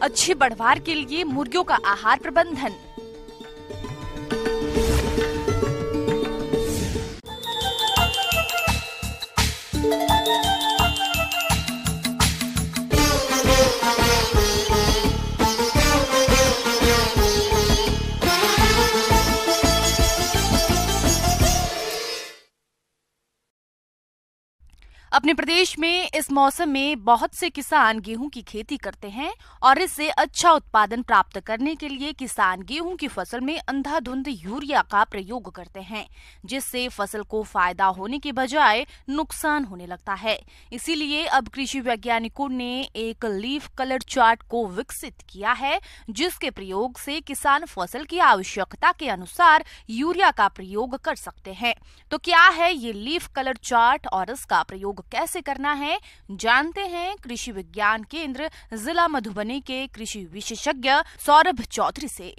अच्छी बढ़वार के लिए मुर्गियों का आहार प्रबंधन। अपने प्रदेश में इस मौसम में बहुत से किसान गेहूं की खेती करते हैं और इससे अच्छा उत्पादन प्राप्त करने के लिए किसान गेहूं की फसल में अंधाधुंध यूरिया का प्रयोग करते हैं, जिससे फसल को फायदा होने के बजाय नुकसान होने लगता है। इसीलिए अब कृषि वैज्ञानिकों ने एक लीफ कलर चार्ट को विकसित किया है, जिसके प्रयोग से किसान फसल की आवश्यकता के अनुसार यूरिया का प्रयोग कर सकते हैं। तो क्या है ये लीफ कलर चार्ट और इसका प्रयोग कैसे करना है, जानते हैं कृषि विज्ञान केंद्र जिला मधुबनी के कृषि विशेषज्ञ सौरभ चौधरी से।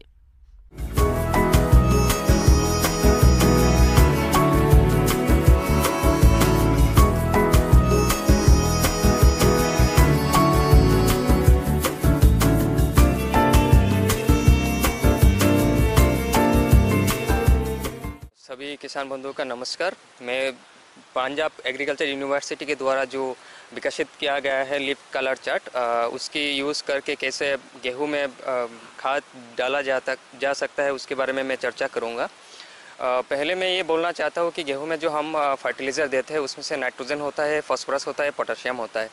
सभी किसान बंधुओं का नमस्कार। मैं पंजाब एग्रीकल्चर यूनिवर्सिटी के द्वारा जो विकसित किया गया है लीफ कलर चार्ट, उसकी यूज़ करके कैसे गेहूं में खाद डाला जा सकता है उसके बारे में मैं चर्चा करूंगा। पहले मैं ये बोलना चाहता हूं कि गेहूं में जो हम फर्टिलाइज़र देते हैं उसमें से नाइट्रोजन होता है, फास्फोरस होता है, पोटेशियम होता है।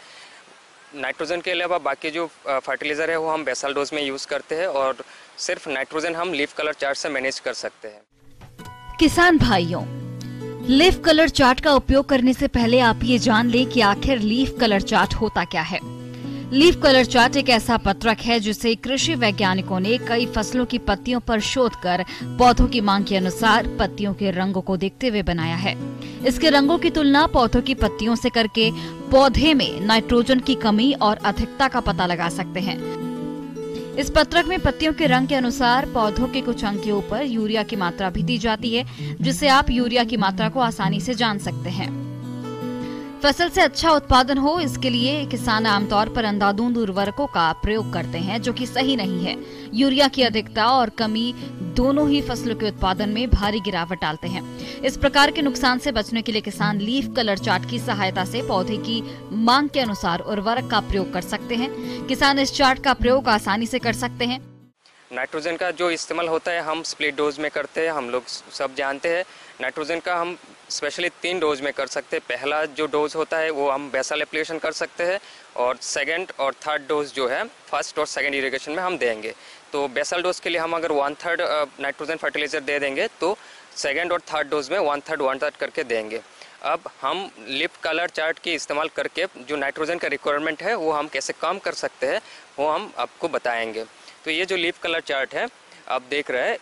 नाइट्रोजन के अलावा बाकी जो फर्टिलाइज़र है वो हम बेसल डोज में यूज़ करते हैं और सिर्फ नाइट्रोजन हम लीफ कलर चार्ट से मैनेज कर सकते हैं। किसान भाइयों, लीफ कलर चार्ट का उपयोग करने से पहले आप ये जान लें कि आखिर लीफ कलर चार्ट होता क्या है। लीफ कलर चार्ट एक ऐसा पत्रक है जिसे कृषि वैज्ञानिकों ने कई फसलों की पत्तियों पर शोध कर पौधों की मांग के अनुसार पत्तियों के रंगों को देखते हुए बनाया है। इसके रंगों की तुलना पौधों की पत्तियों से करके पौधे में नाइट्रोजन की कमी और अधिकता का पता लगा सकते हैं। इस पत्रक में पत्तियों के रंग के अनुसार पौधों के कुछ अंक के ऊपर यूरिया की मात्रा भी दी जाती है, जिससे आप यूरिया की मात्रा को आसानी से जान सकते हैं। फसल से अच्छा उत्पादन हो, इसके लिए किसान आमतौर पर अंधाधुंध उर्वरकों का प्रयोग करते हैं, जो कि सही नहीं है। यूरिया की अधिकता और कमी दोनों ही फसलों के उत्पादन में भारी गिरावट डालते हैं। इस प्रकार के नुकसान से बचने के लिए किसान लीफ कलर चार्ट की सहायता से पौधे की मांग के अनुसार उर्वरक का प्रयोग कर सकते हैं। किसान इस चार्ट का प्रयोग आसानी से कर सकते हैं। नाइट्रोजन का जो इस्तेमाल होता है हम स्प्लिट डोज में करते हैं, हम लोग सब जानते हैं। नाइट्रोजन का हम स्पेशली 3 डोज में कर सकते हैं। पहला जो डोज होता है वो हम बेसल एप्लीकेशन कर सकते हैं और सेकंड और थर्ड डोज जो है फर्स्ट और सेकंड इरिगेशन में हम देंगे। तो बेसल डोज के लिए हम अगर 1/3 नाइट्रोजन फर्टिलाइजर दे देंगे तो सेकंड और थर्ड डोज में 1/3 करके देंगे। अब हम लीफ कलर चार्ट की इस्तेमाल करके जो नाइट्रोजन का रिक्वायरमेंट है वो हम कैसे कम कर सकते हैं वो हम आपको बताएंगे। तो ये जो लीफ कलर चार्ट है आप देख रहे हैं,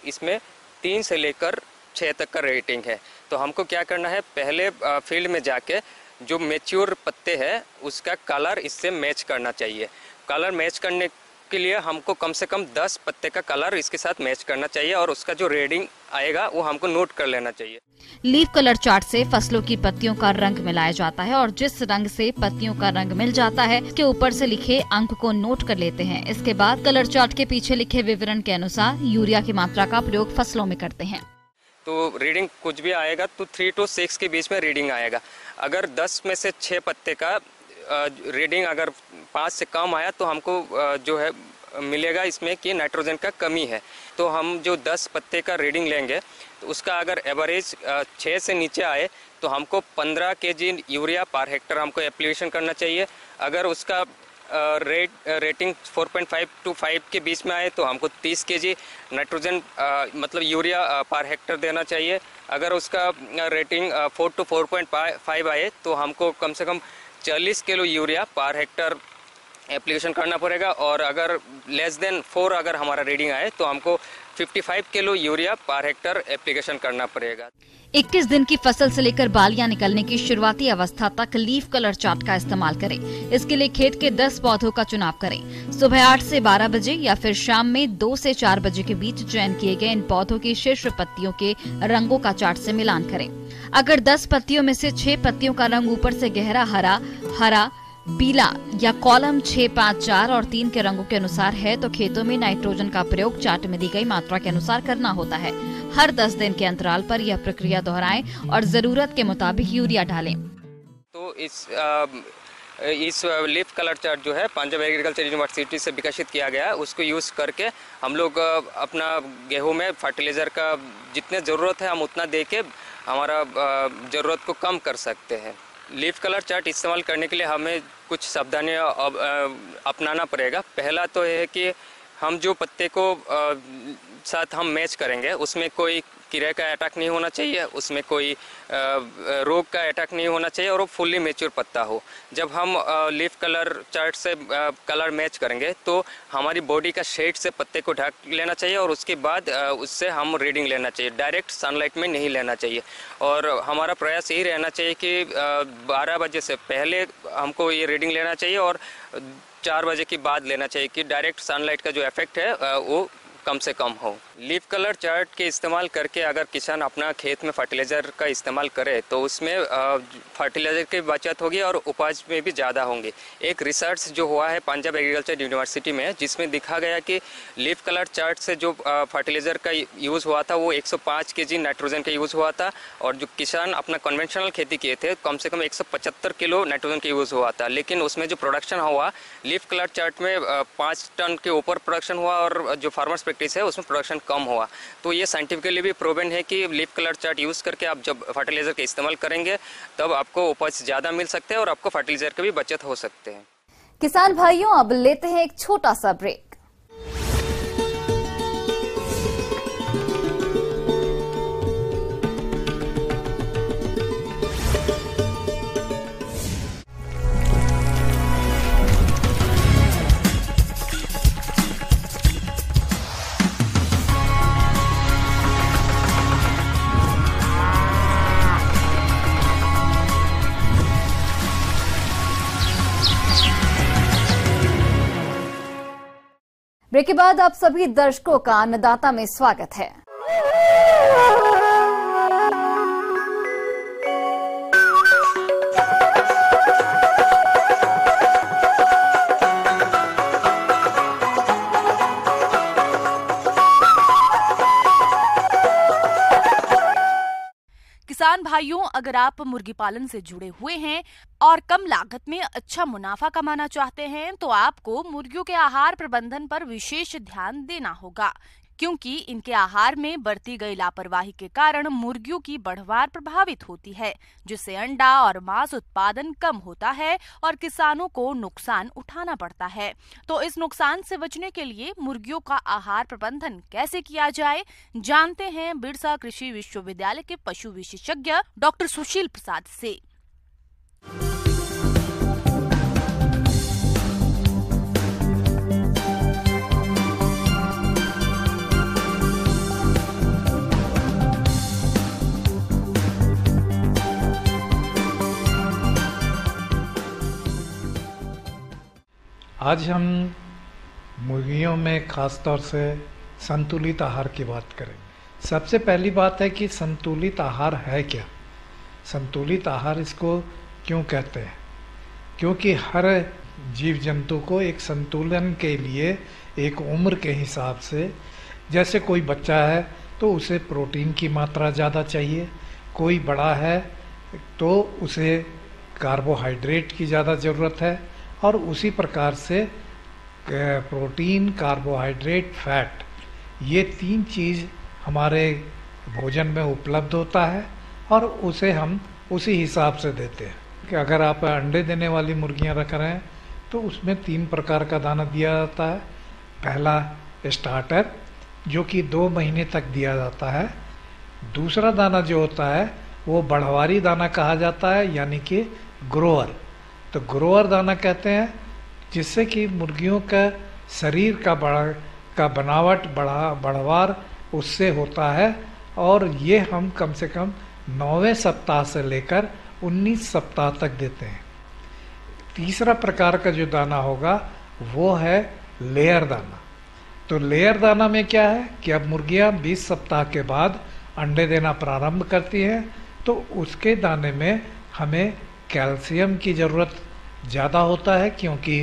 इसमें 3 से लेकर 6 तक का रेटिंग है। तो हमको क्या करना है, पहले फील्ड में जाके जो मैच्योर पत्ते हैं उसका कलर इससे मैच करना चाहिए। कलर मैच करने के लिए हमको कम से कम 10 पत्ते का कलर इसके साथ मैच करना चाहिए और उसका जो रेटिंग आएगा वो हमको नोट कर लेना चाहिए। लीफ कलर चार्ट से फसलों की पत्तियों का रंग मिलाया जाता है और जिस रंग से पत्तियों का रंग मिल जाता है उसके ऊपर से लिखे अंक को नोट कर लेते हैं। इसके बाद कलर चार्ट के पीछे लिखे विवरण के अनुसार यूरिया की मात्रा का प्रयोग फसलों में करते हैं। तो रीडिंग कुछ भी आएगा तो 3 to 6 के बीच में रीडिंग आएगा। अगर 10 में से 6 पत्ते का रीडिंग अगर 5 से कम आया तो हमको जो है मिलेगा इसमें कि नाइट्रोजन का कमी है। तो हम जो 10 पत्ते का रीडिंग लेंगे तो उसका अगर एवरेज 6 से नीचे आए तो हमको 15 kg यूरिया पर हेक्टर हमको एप्लीकेशन करना चाहिए। अगर उसका रेटिंग 4.5 to 5 के बीच में आए तो हमको 30 kg नाइट्रोजन मतलब यूरिया पर हेक्टर देना चाहिए। अगर उसका रेटिंग 4 to 4.5 आए तो हमको कम से कम 40 kilo urea per hectare application करना पड़ेगा। और अगर लेस देन 4 अगर हमारा रीडिंग आए तो हमको 55 kilo urea per hectare application करना पड़ेगा। 21 दिन की फसल से लेकर बालियां निकलने की शुरुआती अवस्था तक लीफ कलर चार्ट का इस्तेमाल करें। इसके लिए खेत के 10 पौधों का चुनाव करें। सुबह 8 से 12 बजे या फिर शाम में 2 से 4 बजे के बीच चयन किए गए इन पौधों की शीर्ष पत्तियों के रंगों का चार्ट से मिलान करें। अगर 10 पत्तियों में से 6 पत्तियों का रंग ऊपर से गहरा हरा, पीला या कॉलम 6, 5, 4 और 3 के रंगों के अनुसार है तो खेतों में नाइट्रोजन का प्रयोग चार्ट में दी गई मात्रा के अनुसार करना होता है। हर 10 दिन के अंतराल पर यह प्रक्रिया दोहराएं और जरूरत के मुताबिक यूरिया डालें। तो इस लीफ कलर चार्ट जो है पंजाब एग्रीकल्चर यूनिवर्सिटी से विकसित किया गया है, उसको यूज़ करके हम लोग अपना गेहूं में फर्टिलाइज़र का जितने ज़रूरत है हम उतना दे के हमारा ज़रूरत को कम कर सकते हैं। लीफ कलर चार्ट इस्तेमाल करने के लिए हमें कुछ सावधानियां अपनाना पड़ेगा। पहला तो यह है कि हम जो पत्ते को साथ हम मैच करेंगे उसमें कोई कीड़े का अटैक नहीं होना चाहिए, उसमें कोई रोग का अटैक नहीं होना चाहिए और वो फुल्ली मैच्योर पत्ता हो। जब हम लीफ कलर चार्ट से कलर मैच करेंगे तो हमारी बॉडी का शेड से पत्ते को ढक लेना चाहिए और उसके बाद उससे हम रीडिंग लेना चाहिए, डायरेक्ट सनलाइट में नहीं लेना चाहिए। और हमारा प्रयास यही रहना चाहिए कि 12 बजे से पहले हमको ये रीडिंग लेना चाहिए और 4 बजे के बाद लेना चाहिए कि डायरेक्ट सनलाइट का जो इफेक्ट है वो कम से कम हो। लीफ कलर चार्ट के इस्तेमाल करके अगर किसान अपना खेत में फर्टिलाइज़र का इस्तेमाल करे तो उसमें फर्टिलाइज़र की बचत होगी और उपज में भी ज़्यादा होंगी। एक रिसर्च जो हुआ है पंजाब एग्रीकल्चर यूनिवर्सिटी में, जिसमें दिखा गया कि लीफ कलर चार्ट से जो फर्टिलाइज़र का यूज़ हुआ था वो 105 kg नाइट्रोजन का यूज़ हुआ था और जो किसान अपना कन्वेंशनल खेती किए थे कम से कम 175 किलो नाइट्रोजन का यूज़ हुआ था। लेकिन उसमें जो प्रोडक्शन हुआ लीफ कलर चार्ट में 5 टन के ऊपर प्रोडक्शन हुआ और जो फार्मर्स प्रैक्टिस है उसमें प्रोडक्शन कम हुआ। तो ये साइंटिफिकली भी प्रूवन है कि लीफ कलर चार्ट यूज़ करके आप जब फर्टिलाइज़र का इस्तेमाल करेंगे तब आपको उपज ज़्यादा मिल सकते हैं और आपको फर्टिलाइज़र की भी बचत हो सकते हैं। किसान भाइयों, अब लेते हैं एक छोटा सा ब्रेक। ब्रेक के बाद आप सभी दर्शकों का अन्नदाता में स्वागत है। किसान भाइयों, अगर आप मुर्गी पालन से जुड़े हुए हैं और कम लागत में अच्छा मुनाफा कमाना चाहते हैं तो आपको मुर्गियों के आहार प्रबंधन पर विशेष ध्यान देना होगा, क्योंकि इनके आहार में बरती गई लापरवाही के कारण मुर्गियों की बढ़वार प्रभावित होती है, जिससे अंडा और मांस उत्पादन कम होता है और किसानों को नुकसान उठाना पड़ता है। तो इस नुकसान से बचने के लिए मुर्गियों का आहार प्रबंधन कैसे किया जाए, जानते हैं बिरसा कृषि विश्वविद्यालय के पशु विशेषज्ञ डॉक्टर सुशील प्रसाद से। आज हम मुर्गियों में ख़ास तौर से संतुलित आहार की बात करेंगे। सबसे पहली बात है कि संतुलित आहार है क्या। संतुलित आहार इसको क्यों कहते हैं? क्योंकि हर जीव जंतु को एक संतुलन के लिए एक उम्र के हिसाब से, जैसे कोई बच्चा है तो उसे प्रोटीन की मात्रा ज़्यादा चाहिए, कोई बड़ा है तो उसे कार्बोहाइड्रेट की ज़्यादा ज़रूरत है, और उसी प्रकार से प्रोटीन, कार्बोहाइड्रेट, फैट, ये 3 चीज़ हमारे भोजन में उपलब्ध होता है और उसे हम उसी हिसाब से देते हैं। कि अगर आप अंडे देने वाली मुर्गियां रख रहे हैं तो उसमें 3 प्रकार का दाना दिया जाता है। पहला स्टार्टर, जो कि 2 महीने तक दिया जाता है। दूसरा दाना जो होता है वो बढ़वारी दाना कहा जाता है, यानी कि ग्रोअर। तो ग्रोअर दाना कहते हैं, जिससे कि मुर्गियों का शरीर का बनावट बढ़वार उससे होता है, और ये हम कम से कम 9वें सप्ताह से लेकर 19 सप्ताह तक देते हैं। तीसरा प्रकार का जो दाना होगा वो है लेयर दाना। तो लेयर दाना में क्या है कि अब मुर्गियां 20 सप्ताह के बाद अंडे देना प्रारंभ करती हैं, तो उसके दाने में हमें कैल्शियम की ज़रूरत ज़्यादा होता है, क्योंकि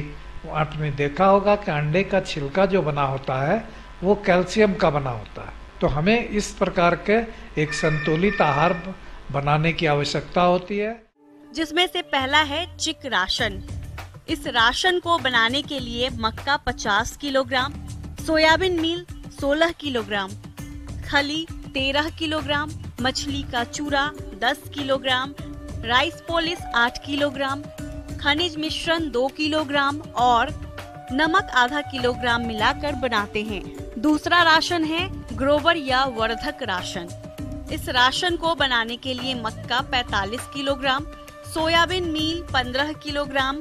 आपने देखा होगा कि अंडे का छिलका जो बना होता है वो कैल्शियम का बना होता है। तो हमें इस प्रकार के एक संतुलित आहार बनाने की आवश्यकता होती है, जिसमें से पहला है चिक राशन। इस राशन को बनाने के लिए मक्का 50 किलोग्राम, सोयाबीन मील 16 किलोग्राम, खली 13 किलोग्राम, मछली का चूरा 10 किलोग्राम, राइस पॉलिश 8 किलोग्राम, खनिज मिश्रण 2 किलोग्राम और नमक आधा किलोग्राम मिलाकर बनाते हैं। दूसरा राशन है ग्रोवर या वर्धक राशन। इस राशन को बनाने के लिए मक्का 45 किलोग्राम, सोयाबीन मील 15 किलोग्राम,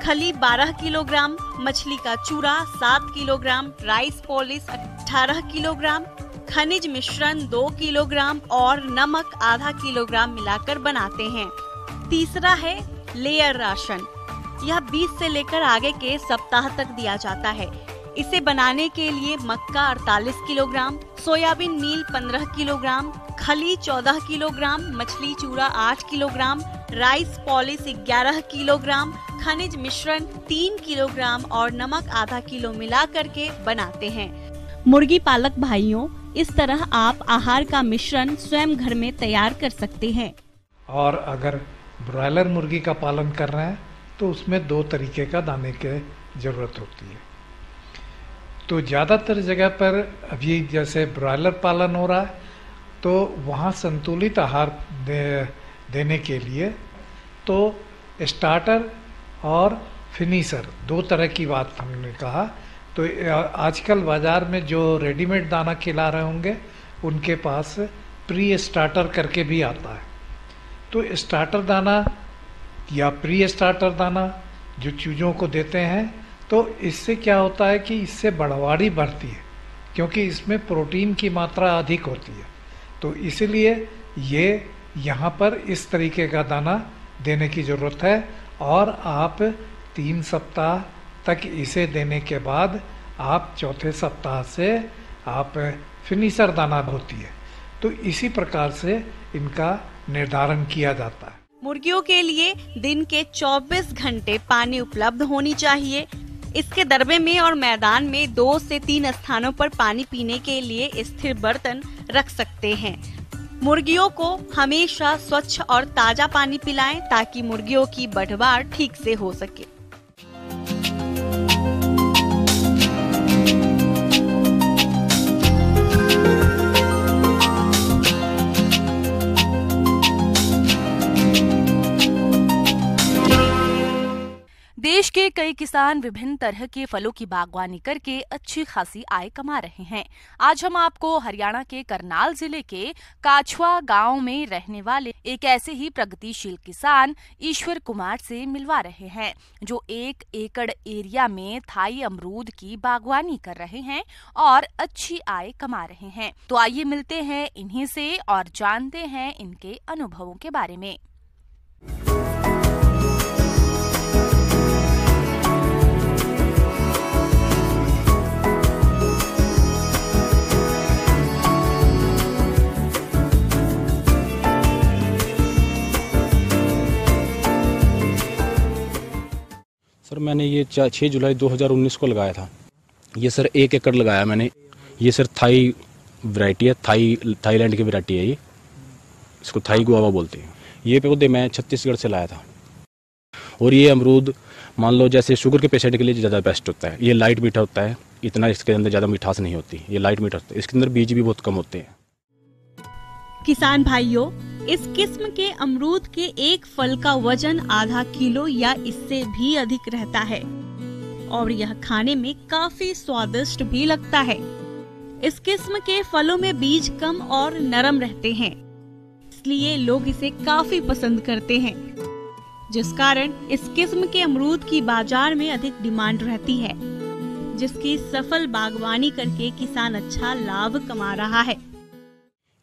खली 12 किलोग्राम, मछली का चूरा 7 किलोग्राम, राइस पॉलिश 18 किलोग्राम, खनिज मिश्रण 2 किलोग्राम और नमक आधा किलोग्राम मिलाकर बनाते हैं। तीसरा है लेयर राशन। यह 20 से लेकर आगे के सप्ताह तक दिया जाता है। इसे बनाने के लिए मक्का 48 किलोग्राम, सोयाबीन मील 15 किलोग्राम, खली 14 किलोग्राम, मछली चूरा 8 किलोग्राम, राइस पॉलिश 11 किलोग्राम, खनिज मिश्रण 3 किलोग्राम और नमक आधा किलो मिला करके बनाते हैं। मुर्गी पालक भाइयों, इस तरह आप आहार का मिश्रण स्वयं घर में तैयार कर सकते हैं। और अगर ब्रॉयलर मुर्गी का पालन कर रहे हैं तो उसमें 2 तरीके का दाने की ज़रूरत होती है। तो ज़्यादातर जगह पर अभी जैसे ब्रॉयलर पालन हो रहा है तो वहाँ संतुलित आहार देने के लिए तो स्टार्टर और फिनिशर 2 तरह की बात हमने कहा। तो आजकल बाज़ार में जो रेडीमेड दाना खिला रहे होंगे उनके पास प्री स्टार्टर करके भी आता है। तो स्टार्टर दाना या प्री स्टार्टर दाना जो चूज़ों को देते हैं तो इससे क्या होता है कि इससे बढ़वाड़ी बढ़ती है, क्योंकि इसमें प्रोटीन की मात्रा अधिक होती है। तो इसलिए ये यहाँ पर इस तरीके का दाना देने की ज़रूरत है और आप 3 सप्ताह तक इसे देने के बाद आप चौथे सप्ताह से आप फिनिशर दाना होती है। तो इसी प्रकार से इनका निर्धारण किया जाता है। मुर्गियों के लिए दिन के 24 घंटे पानी उपलब्ध होनी चाहिए। इसके दरबे में और मैदान में 2 से 3 स्थानों पर पानी पीने के लिए स्थिर बर्तन रख सकते हैं। मुर्गियों को हमेशा स्वच्छ और ताजा पानी पिलाएं ताकि मुर्गियों की बढ़वार ठीक से हो सके। देश के कई किसान विभिन्न तरह के फलों की बागवानी करके अच्छी खासी आय कमा रहे हैं। आज हम आपको हरियाणा के करनाल जिले के काछवा गांव में रहने वाले एक ऐसे ही प्रगतिशील किसान ईश्वर कुमार से मिलवा रहे हैं, जो 1 एकड़ एरिया में थाई अमरूद की बागवानी कर रहे हैं और अच्छी आय कमा रहे हैं। तो आइए मिलते हैं इन्हीं से और जानते हैं इनके अनुभवों के बारे में। सर मैंने ये 6 जुलाई 2019 को लगाया था। ये सर 1 एकड़ लगाया मैंने। ये सर थाई वैरायटी है, थाईलैंड की वैरायटी है। ये इसको थाई गुआवा बोलते हैं। ये पौधे मैं छत्तीसगढ़ से लाया था। और ये अमरूद मान लो जैसे शुगर के पेशेंट के लिए ज़्यादा बेस्ट होता है। ये लाइट मीठा होता है, इतना इसके अंदर ज़्यादा मिठास नहीं होती। ये लाइट मीठा होता है, इसके अंदर बीज भी बहुत कम होते हैं। किसान भाइयों, इस किस्म के अमरूद के एक फल का वजन आधा किलो या इससे भी अधिक रहता है और यह खाने में काफी स्वादिष्ट भी लगता है। इस किस्म के फलों में बीज कम और नरम रहते हैं, इसलिए लोग इसे काफी पसंद करते हैं, जिस कारण इस किस्म के अमरूद की बाजार में अधिक डिमांड रहती है, जिसकी सफल बागवानी करके किसान अच्छा लाभ कमा रहा है।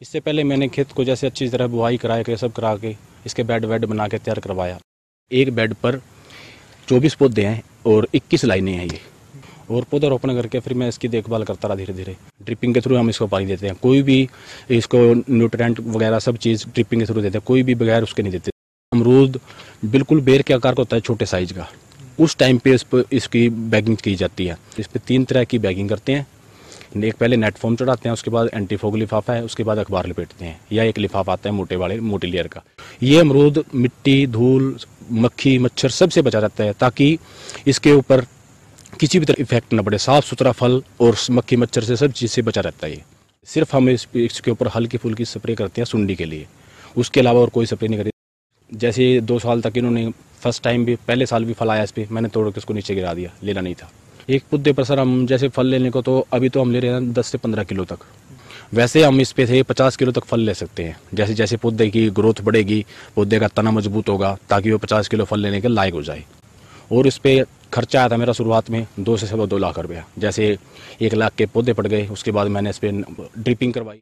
इससे पहले मैंने खेत को जैसे अच्छी तरह बुआई करा के सब करा के इसके बेड बना के तैयार करवाया। एक बेड पर 24 पौधे हैं और 21 लाइनें हैं ये। और पौधा रोपण करके फिर मैं इसकी देखभाल करता रहा धीरे धीरे। ड्रिपिंग के थ्रू हम इसको पानी देते हैं। कोई भी इसको न्यूट्रिएंट वगैरह सब चीज़ ड्रिपिंग के थ्रू देते हैं, कोई भी बगैर उसके नहीं देते। अमरूद बिल्कुल बेर के आकार का होता है, छोटे साइज का। उस टाइम पे इसकी बैगिंग की जाती है। इस पे 3 तरह की बैगिंग करते हैं। एक पहले नेट फॉर्म चढ़ाते हैं, उसके बाद एंटी फॉग लिफाफा है, उसके बाद अखबार लपेटते हैं, या एक लिफाफा आता है मोटी लेयर का। ये अमरूद मिट्टी, धूल, मक्खी, मच्छर सबसे बचा रहता है, ताकि इसके ऊपर किसी भी तरह इफेक्ट न पड़े। साफ सुथरा फल और मक्खी मच्छर से सब चीज़ से बचा रहता है। सिर्फ हम इसके ऊपर हल्की फुल्की स्प्रे करते हैं सुंडी के लिए, उसके अलावा और कोई स्प्रे नहीं करते। जैसे 2 साल तक इन्होंने फर्स्ट टाइम भी, पहले साल भी फल आया इस पर, मैंने तोड़ के उसको नीचे गिरा दिया, लेना नहीं था। एक पौधे पर सर हम जैसे फल लेने को तो अभी तो हम ले रहे हैं 10 से 15 किलो तक। वैसे हम इस पे से 50 किलो तक फल ले सकते हैं। जैसे जैसे पौधे की ग्रोथ बढ़ेगी, पौधे का तना मजबूत होगा, ताकि वो 50 किलो फल लेने के लायक हो जाए। और इस पे खर्चा आया था मेरा शुरुआत में 2 से 2.25 लाख रुपया। जैसे 1 लाख के पौधे पड़ गए, उसके बाद मैंने इस पे ड्रिपिंग करवाई।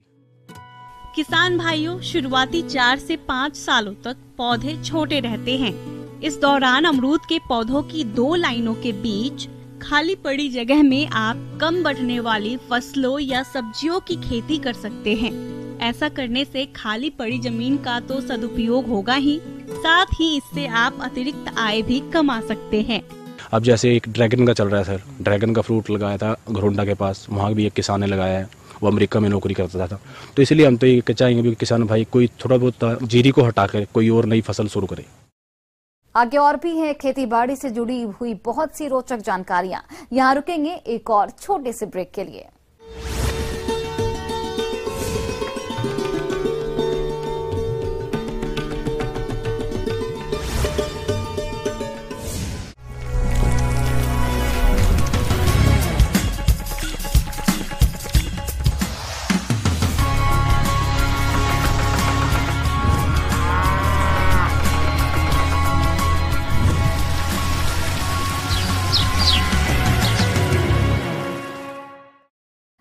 किसान भाइयों, शुरुआती 4 से 5 सालों तक पौधे छोटे रहते हैं। इस दौरान अमरूद के पौधों की 2 लाइनों के बीच खाली पड़ी जगह में आप कम बढ़ने वाली फसलों या सब्जियों की खेती कर सकते हैं। ऐसा करने से खाली पड़ी जमीन का तो सदुपयोग होगा ही, साथ ही इससे आप अतिरिक्त आय भी कमा सकते हैं। अब जैसे एक ड्रैगन का चल रहा है सर, ड्रैगन का फ्रूट लगाया था घरोंडा के पास, वहाँ भी एक किसान ने लगाया है, वो अमेरिका में नौकरी करता था। तो इसलिए हम तो ये चाहेंगे भी किसान भाई कोई थोड़ा बहुत जीरी को हटा कर कोई और नई फसल शुरू करे। आगे और भी है खेती बाड़ी से जुड़ी हुई बहुत सी रोचक जानकारियां। यहाँ रुकेंगे एक और छोटे से ब्रेक के लिए।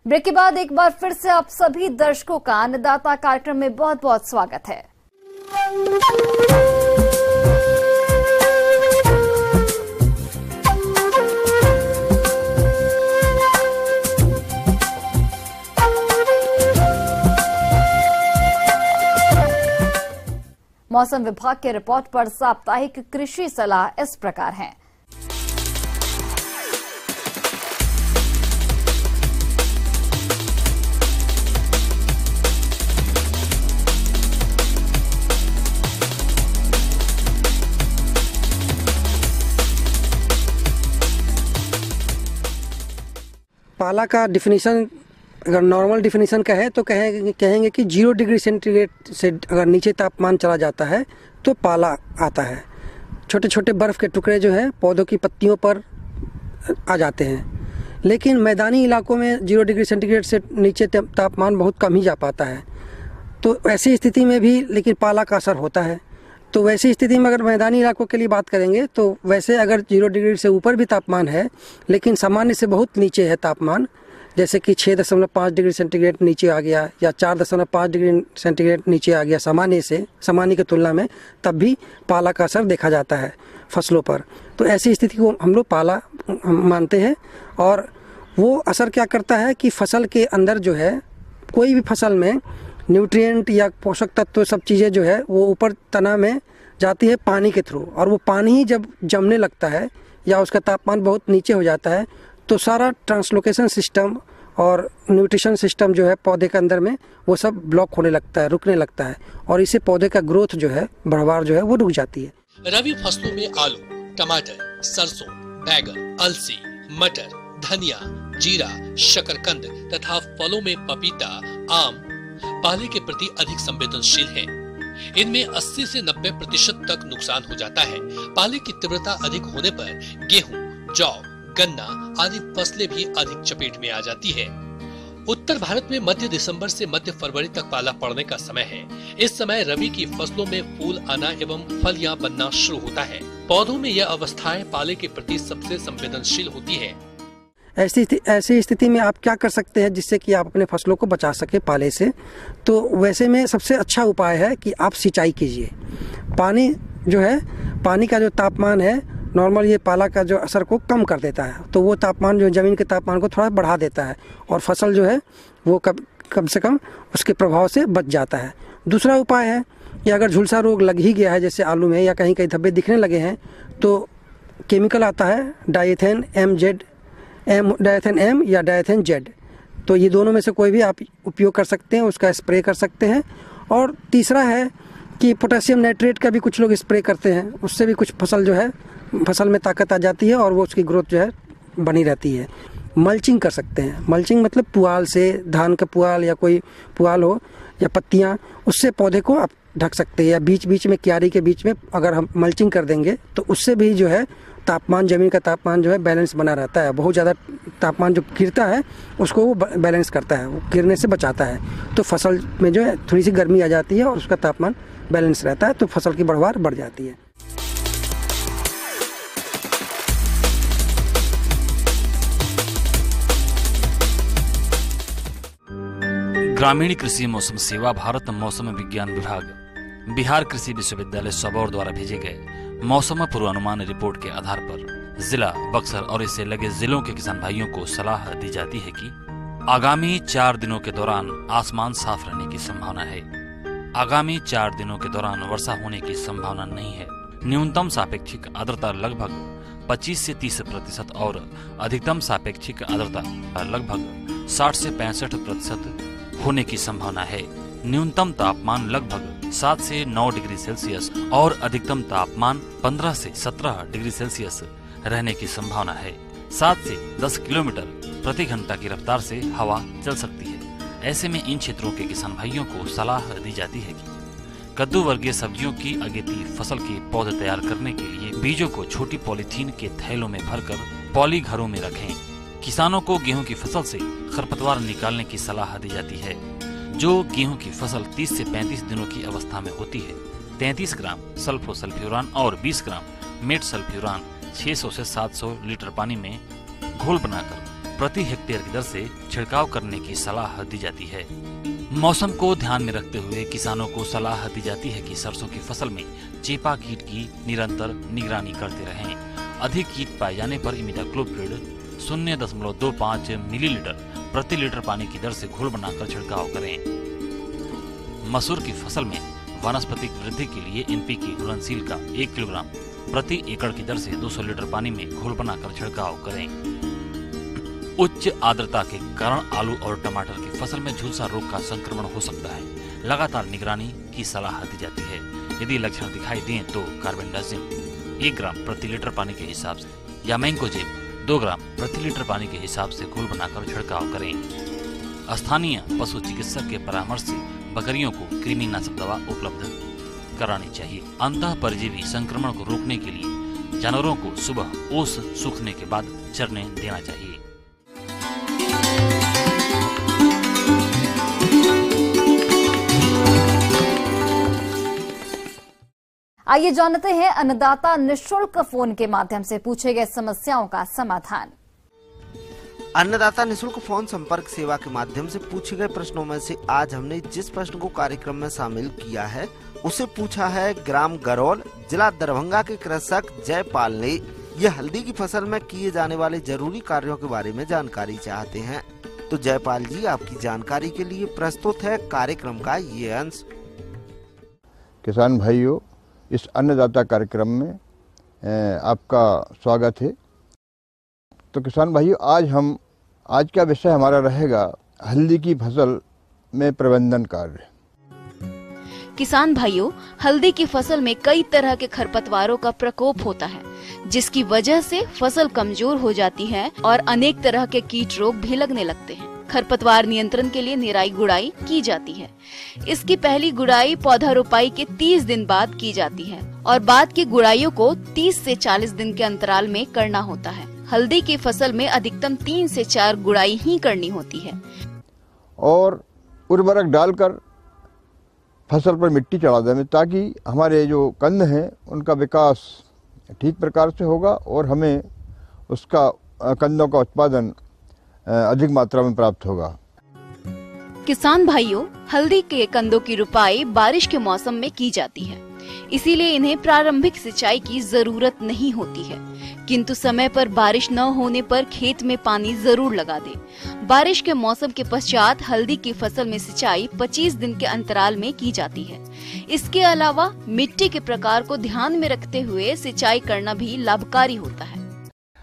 ब्रेक के बाद एक बार फिर से आप सभी दर्शकों का अन्नदाता कार्यक्रम में बहुत बहुत स्वागत है। मौसम विभाग के रिपोर्ट पर साप्ताहिक कृषि सलाह इस प्रकार है। पाला का डिफिनीशन अगर नॉर्मल डिफिनीशन का है तो कहेंगे कि 0 डिग्री सेंटीग्रेड से अगर नीचे तापमान चला जाता है तो पाला आता है। छोटे छोटे बर्फ़ के टुकड़े जो है पौधों की पत्तियों पर आ जाते हैं। लेकिन मैदानी इलाकों में 0 डिग्री सेंटीग्रेड से नीचे तापमान बहुत कम ही जा पाता है। तो ऐसी स्थिति में भी लेकिन पाला का असर होता है। तो वैसी स्थिति में अगर मैदानी इलाकों के लिए बात करेंगे तो वैसे अगर 0 डिग्री से ऊपर भी तापमान है लेकिन सामान्य से बहुत नीचे है तापमान, जैसे कि 6.5 डिग्री सेंटीग्रेड नीचे आ गया या 4.5 डिग्री सेंटीग्रेड नीचे आ गया सामान्य की तुलना में, तब भी पाला का असर देखा जाता है फसलों पर। तो ऐसी स्थिति को हम लोग पाला मानते हैं। और वो असर क्या करता है कि फसल के अंदर जो है कोई भी फसल में न्यूट्रिएंट या पोषक तत्व सब चीज़ें जो है वो ऊपर तना में जाती है पानी के थ्रू, और वो पानी ही जब जमने लगता है या उसका तापमान बहुत नीचे हो जाता है तो सारा ट्रांसलोकेशन सिस्टम और न्यूट्रिशन सिस्टम जो है पौधे के अंदर में वो सब ब्लॉक होने लगता है, रुकने लगता है, और इससे पौधे का ग्रोथ जो है, बढ़वार जो है वो रुक जाती है। रबी फसलों में आलू, टमाटर, सरसों, बैगन, अलसी, मटर, धनिया, जीरा, शकरकंद तथा फलों में पपीता, आम पाले के प्रति अधिक संवेदनशील हैं। इनमें 80 से 90% तक नुकसान हो जाता है। पाले की तीव्रता अधिक होने पर गेहूं, जौ, गन्ना आदि फसलें भी अधिक चपेट में आ जाती है। उत्तर भारत में मध्य दिसंबर से मध्य फरवरी तक पाला पड़ने का समय है। इस समय रबी की फसलों में फूल आना एवं फलियां बनना शुरू होता है। पौधों में यह अवस्थाएं पाले के प्रति सबसे संवेदनशील होती है। ऐसी स्थिति में आप क्या कर सकते हैं जिससे कि आप अपने फसलों को बचा सके पाले से? तो वैसे में सबसे अच्छा उपाय है कि आप सिंचाई कीजिए। पानी जो है, पानी का जो तापमान है नॉर्मल, ये पाला का जो असर को कम कर देता है। तो वो तापमान जो ज़मीन के तापमान को थोड़ा बढ़ा देता है और फसल जो है वो कम से कम उसके प्रभाव से बच जाता है। दूसरा उपाय है या अगर झुलसा रोग लग ही गया है जैसे आलू में या कहीं कहीं धब्बे दिखने लगे हैं तो केमिकल आता है डाइथेन एम या डाइथेन जेड। तो ये दोनों में से कोई भी आप उपयोग कर सकते हैं, उसका स्प्रे कर सकते हैं। और तीसरा है कि पोटेशियम नाइट्रेट का भी कुछ लोग स्प्रे करते हैं, उससे भी कुछ फसल में ताकत आ जाती है और वो उसकी ग्रोथ जो है बनी रहती है। मल्चिंग कर सकते हैं, मल्चिंग मतलब पुआल से, धान का पुआल या कोई पुआल हो या पत्तियां, उससे पौधे को आप ढक सकते हैं। या बीच बीच में क्यारी के बीच में अगर हम मल्चिंग कर देंगे तो उससे भी जो है तापमान, जमीन का तापमान जो है बैलेंस बना रहता है। बहुत ज़्यादा तापमान जो गिरता है उसको वो बैलेंस करता है, वो गिरने से बचाता है। तो फसल में जो है थोड़ी सी गर्मी आ जाती है और उसका तापमान बैलेंस रहता है, तो फसल की बढ़वार बढ़ जाती है। ग्रामीण कृषि मौसम सेवा भारत मौसम विज्ञान विभाग, बिहार कृषि विश्वविद्यालय सबौर द्वारा भेजे गए मौसम पूर्वानुमान रिपोर्ट के आधार पर जिला बक्सर और इससे लगे जिलों के किसान भाइयों को सलाह दी जाती है कि आगामी 4 दिनों के दौरान आसमान साफ रहने की संभावना है। आगामी 4 दिनों के दौरान वर्षा होने की संभावना नहीं है। न्यूनतम सापेक्षिक आर्द्रता लगभग 25 से 30% और अधिकतम सापेक्षिक आर्द्रता लगभग 60 से 65% होने की संभावना है। न्यूनतम तापमान लगभग 7 से 9 डिग्री सेल्सियस और अधिकतम तापमान 15 से 17 डिग्री सेल्सियस रहने की संभावना है। 7 से 10 किलोमीटर प्रति घंटा की रफ्तार से हवा चल सकती है। ऐसे में इन क्षेत्रों के किसान भाइयों को सलाह दी जाती है कि कद्दू वर्गीय सब्जियों की अगेती फसल के पौधे तैयार करने के लिए बीजों को छोटी पॉलीथीन के थैलों में भरकर पॉली घरों में रखें। किसानों को गेहूं की फसल से खरपतवार निकालने की सलाह दी जाती है। जो गेहूं की फसल 30 से 35 दिनों की अवस्था में होती है, 33 ग्राम सल्फोसल्फ्यूरान और 20 ग्राम मेट सल्फ्यूरान 600 से 700 लीटर पानी में घोल बनाकर प्रति हेक्टेयर की दर से छिड़काव करने की सलाह दी जाती है। मौसम को ध्यान में रखते हुए किसानों को सलाह दी जाती है कि सरसों की फसल में चेपा कीट की निरंतर निगरानी करते रहें। अधिक कीट पाए जाने पर इमिडाक्लोप्रिड 0.25 मिलीलीटर प्रति लीटर पानी की दर से घोल बनाकर छिड़काव करें। मसूर की फसल में वानस्पतिक वृद्धि के लिए एनपीके घुलनशील का 1 किलोग्राम प्रति एकड़ की दर से 200 लीटर पानी में घोल बनाकर छिड़काव करें। उच्च आर्द्रता के कारण आलू और टमाटर की फसल में झुलसा रोग का संक्रमण हो सकता है। लगातार निगरानी की सलाह दी जाती है। यदि लक्षण दिखाई दें तो कार्बेंडाजिम 1 ग्राम प्रति लीटर पानी के हिसाब से या मैंकोजेब 2 ग्राम प्रति लीटर पानी के हिसाब से घोल बनाकर छिड़काव करें। स्थानीय पशु चिकित्सक के परामर्श से बकरियों को कृमिनाशक दवा उपलब्ध करानी चाहिए। अंतः परजीवी संक्रमण को रोकने के लिए जानवरों को सुबह ओस सूखने के बाद चरने देना चाहिए। आइए जानते हैं अन्नदाता निःशुल्क फोन के माध्यम से पूछे गए समस्याओं का समाधान। अन्नदाता निःशुल्क फोन संपर्क सेवा के माध्यम से पूछे गए प्रश्नों में से आज हमने जिस प्रश्न को कार्यक्रम में शामिल किया है उसे पूछा है ग्राम गरौल, जिला दरभंगा के कृषक जयपाल ने। यह हल्दी की फसल में किए जाने वाले जरूरी कार्यों के बारे में जानकारी चाहते हैं। तो जयपाल जी, आपकी जानकारी के लिए प्रस्तुत है कार्यक्रम का ये अंश। किसान भाइयों, इस अन्नदाता कार्यक्रम में आपका स्वागत है। तो किसान भाइयों, आज का विषय हमारा रहेगा हल्दी की फसल में प्रबंधन कार्य। किसान भाइयों, हल्दी की फसल में कई तरह के खरपतवारों का प्रकोप होता है, जिसकी वजह से फसल कमजोर हो जाती है और अनेक तरह के कीट रोग भी लगने लगते हैं। खरपतवार नियंत्रण के लिए निराई गुड़ाई की जाती है। इसकी पहली गुड़ाई पौधा रोपाई के 30 दिन बाद की जाती है और बाद की गुड़ाइयों को 30 से 40 दिन के अंतराल में करना होता है। हल्दी की फसल में अधिकतम 3 से 4 गुड़ाई ही करनी होती है। और उर्वरक डालकर फसल पर मिट्टी चढ़ा दें ताकि हमारे जो कंद हैं उनका विकास ठीक प्रकार से होगा और हमें उसका कंदों का उत्पादन अधिक मात्रा में प्राप्त होगा। किसान भाइयों, हल्दी के कंदों की रुपाई बारिश के मौसम में की जाती है। इसीलिए इन्हें प्रारंभिक सिंचाई की जरूरत नहीं होती है, किंतु समय पर बारिश न होने पर खेत में पानी जरूर लगा दें। बारिश के मौसम के पश्चात हल्दी की फसल में सिंचाई 25 दिन के अंतराल में की जाती है। इसके अलावा मिट्टी के प्रकार को ध्यान में रखते हुए सिंचाई करना भी लाभकारी होता है।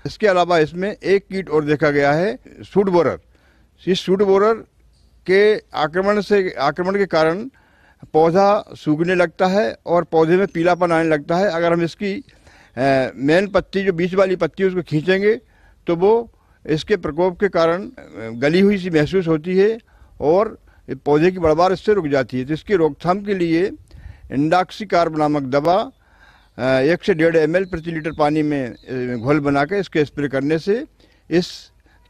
इसके अलावा इसमें एक कीट और देखा गया है, सूट बोरर। इस सूट बोरर के आक्रमण के कारण पौधा सूखने लगता है और पौधे में पीलापन आने लगता है। अगर हम इसकी मेन पत्ती, जो बीच वाली पत्ती उसको खींचेंगे तो वो इसके प्रकोप के कारण गली हुई सी महसूस होती है और पौधे की बढ़वार इससे रुक जाती है। तो इसकी रोकथाम के लिए इंडॉक्सीकार्ब नामक दवा 1 से 1.5 ml प्रति लीटर पानी में घोल बनाकर इसके स्प्रे करने से इस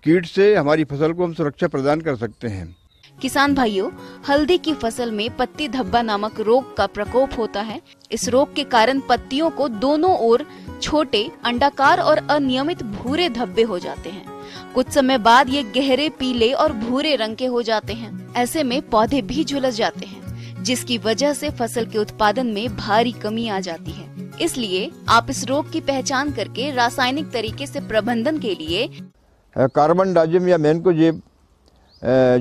कीट से हमारी फसल को हम सुरक्षा प्रदान कर सकते हैं। किसान भाइयों, हल्दी की फसल में पत्ती धब्बा नामक रोग का प्रकोप होता है। इस रोग के कारण पत्तियों को दोनों ओर छोटे अंडाकार और अनियमित भूरे धब्बे हो जाते हैं। कुछ समय बाद ये गहरे पीले और भूरे रंग के हो जाते हैं। ऐसे में पौधे भी झुलस जाते हैं, जिसकी वजह से फसल के उत्पादन में भारी कमी आ जाती है। इसलिए आप इस रोग की पहचान करके रासायनिक तरीके से प्रबंधन के लिए कार्बनडाजिम या मैनकोजेब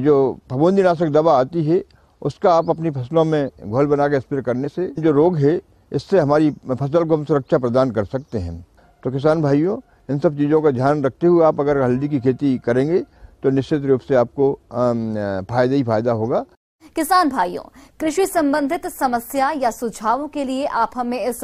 जो फफूंदीनाशक दवा आती है उसका आप अपनी फसलों में घोल बना के स्प्रे करने से जो रोग है इससे हमारी फसल को हम सुरक्षा प्रदान कर सकते हैं। तो किसान भाइयों, इन सब चीज़ों का ध्यान रखते हुए आप अगर हल्दी की खेती करेंगे तो निश्चित रूप से आपको फायदा ही फायदा होगा। किसान भाइयों, कृषि संबंधित समस्या या सुझावों के लिए आप हमें इस